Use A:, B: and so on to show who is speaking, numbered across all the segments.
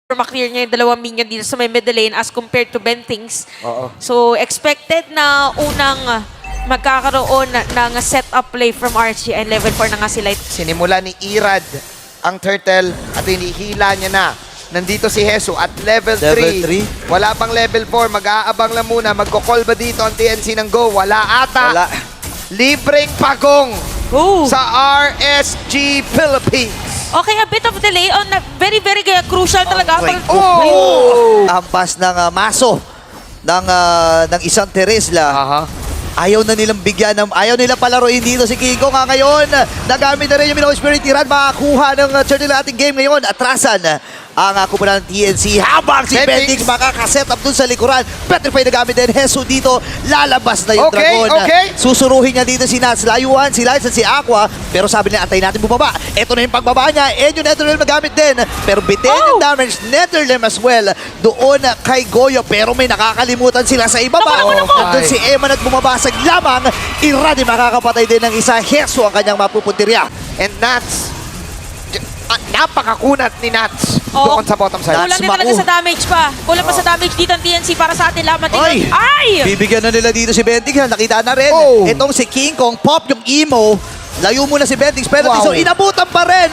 A: maklear niya yung dalawang minion dito sa may middle lane as compared to Bentings.
B: Oo.
A: So, expected na unang magkakaroon ng setup play from Archie and level 4 na nga sila.
B: Sinimula ni Irad ang turtle at hinihila niya na. Nandito si Hesu at level 3.
C: Level 3.
B: Wala pang level 4. Mag-aabang lang muna. Magkocall ba dito ang TNC ng Go? Wala ata.
C: Wala.
B: Libreng pagong
A: Oh!
B: sa RSG Philippines.
A: Okay, a bit of delay on very, very crucial talaga.
C: Wait.
B: Oh!
C: Hampas ng maso ng isang Teresla.
B: Aha.
C: Ayaw na nilang bigyan ng... Ayaw nila palaruin dito si Kiko nga ngayon. Nagamit na rin yung Minow Spirit Tiran. Makakuha ng turtle ating game ngayon. Atrasan ang kupunan ng TNC. Habang si
B: Bentix
C: Bentix makakaset up dun sa likuran. Petrify na gamit din. Hesu dito. Lalabas na yung
B: Okay,
C: Dragon.
B: okay.
C: Susuruhin niya dito si Nats. Layuan si Lights at si Aqua. Pero sabi niya, antayin natin bumaba. Ito na yung pagbaba niya. And yung Netherrealm magamit din. Pero bitin yung damage. Netherrealm as well. Doon kay Goyo. Pero may nakakalimutan sila sa ibaba. Nandun si Eman at bumabasag lamang. Iradi makakapatay din ng isa. Hesu ang kanyang mapupuntirya.
B: And Nats, napakakunat ni Nats
A: Oo.
B: doon sa bottom side.
A: Kulang din talaga sa damage pa. Kulang pa sa damage dito ang TNC para sa atin laban.
C: Ay!
A: Ay!
C: Bibigyan na nila dito si Bentix. Nakita na rin.
B: Oh.
C: Itong si King Kong. Pop yung emo. Layo muna si Bentix. Penalty.
B: Wow.
C: So inabutan pa rin.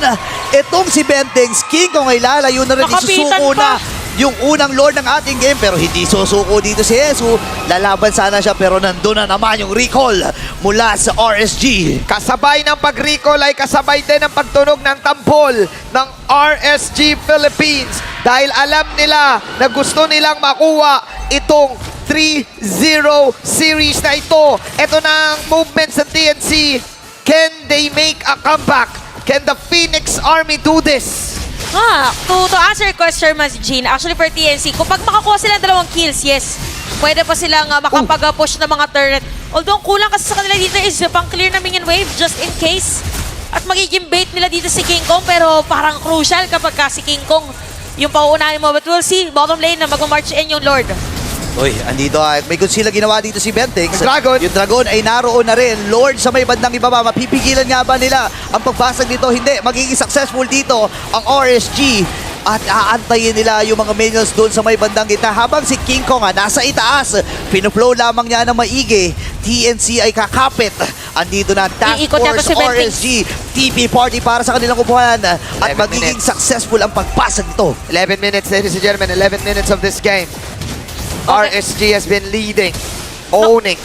C: Itong si Bentix. King Kong ay lalayo na rin.
A: Nakapitan
C: Isusuko
A: pa.
C: na yung unang lord ng ating game. Pero hindi susuko dito si Hesu. Lalaban sana siya. Pero nandun na naman yung recall mula sa RSG.
B: Kasabay ng pag-recall ay kasabay din ang pagtunog ng tampol ng RSG Philippines dahil alam nila na gusto nilang makuha itong 3-0 series na ito. Ito na ang movements ng TNC. Can they make a comeback? Can the Phoenix Army do this?
A: To answer your question, Mas Jean, actually for TNC, kapag makakuha sila ng dalawang kills, yes, pwede pa silang makapag-push ng mga turret. Although kulang kasi sa kanila dito is pang-clear na minion wave just in case. At magiging bait nila dito si King Kong, pero parang crucial kapag si King Kong yung pauunahin mo. But we'll see, bottom lane na mag-march in yung Lord.
C: Uy, andito may kung sila ginawa dito si Bentix.
B: Dragon.
C: Yung Dragon ay naroon na rin. Lord sa may bandang ibaba. Mapipigilan nga ba nila ang pagbasag nito? Hindi. Magiging successful dito ang RSG. At aantayin nila yung mga minions doon sa may bandang gitna. Habang si King Kong nasa itaas. Pinuflow lamang niya ng maigi. TNC ay kakapit. Andito na Task
A: Iikot yata
C: Force
A: si Bentix.
C: RSG. TP party para sa kanilang kupuhan. At
B: 11
C: magiging
B: minutes.
C: successful ang pagbasag nito.
B: 11 minutes, ladies and gentlemen. 11 minutes of this game.
A: Okay.
B: RSG has been leading, owning.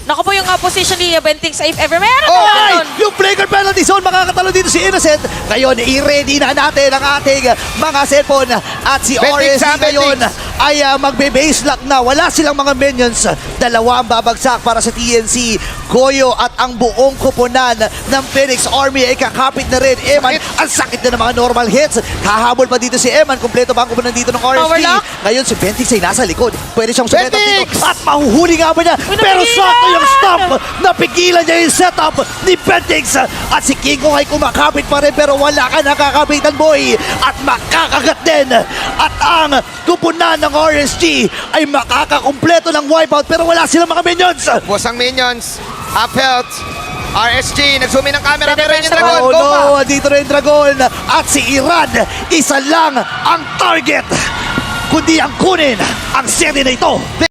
A: Naku po yung position ni Bentings if ever meron
B: Oh,
A: na
C: Ay!
A: ganun.
C: Yung flagrant penalty zone, makakatalo dito si Innocent. Ngayon, i-ready na natin ang ating mga cellphone. At si
B: Bentix,
C: RSG ngayon
B: Bentix.
C: ay magbe-base lock na. Wala silang mga minions. Dalawa ang babagsak para sa TNC. Goyo at ang buong kupunan ng Phoenix Army ay kakapit na rin. Eman, ang sakit na ng mga normal hits. Kahabol pa dito si Eman. Kompleto pa ang kupunan dito ng RSG.
A: Powerlock.
C: Ngayon, si Bentix ay nasa likod. Pwede siyang sumetap
B: Bentix!
C: dito. At mahuhuli nga ba niya?
A: Uy,
C: Pero
A: napigilan!
C: sakto yung stop. Napigilan niya yung setup ni Bentix. At si King Kong ay kumakapit pa rin pero wala ka nakakapitan, boy. At makakagat din. At ang kupunan ng RSG ay makakakumpleto ng wipeout pero wala silang mga minions.
B: Busang minions. Upheld. RSG. Nag-zoom in ang camera. Pero yung
A: Dragon.
B: Dragon.
C: Oh
B: Go pa.
C: no, dito na yung Dragon. At si Irad, isa lang ang target. Kundi ang kunin ang seri na ito.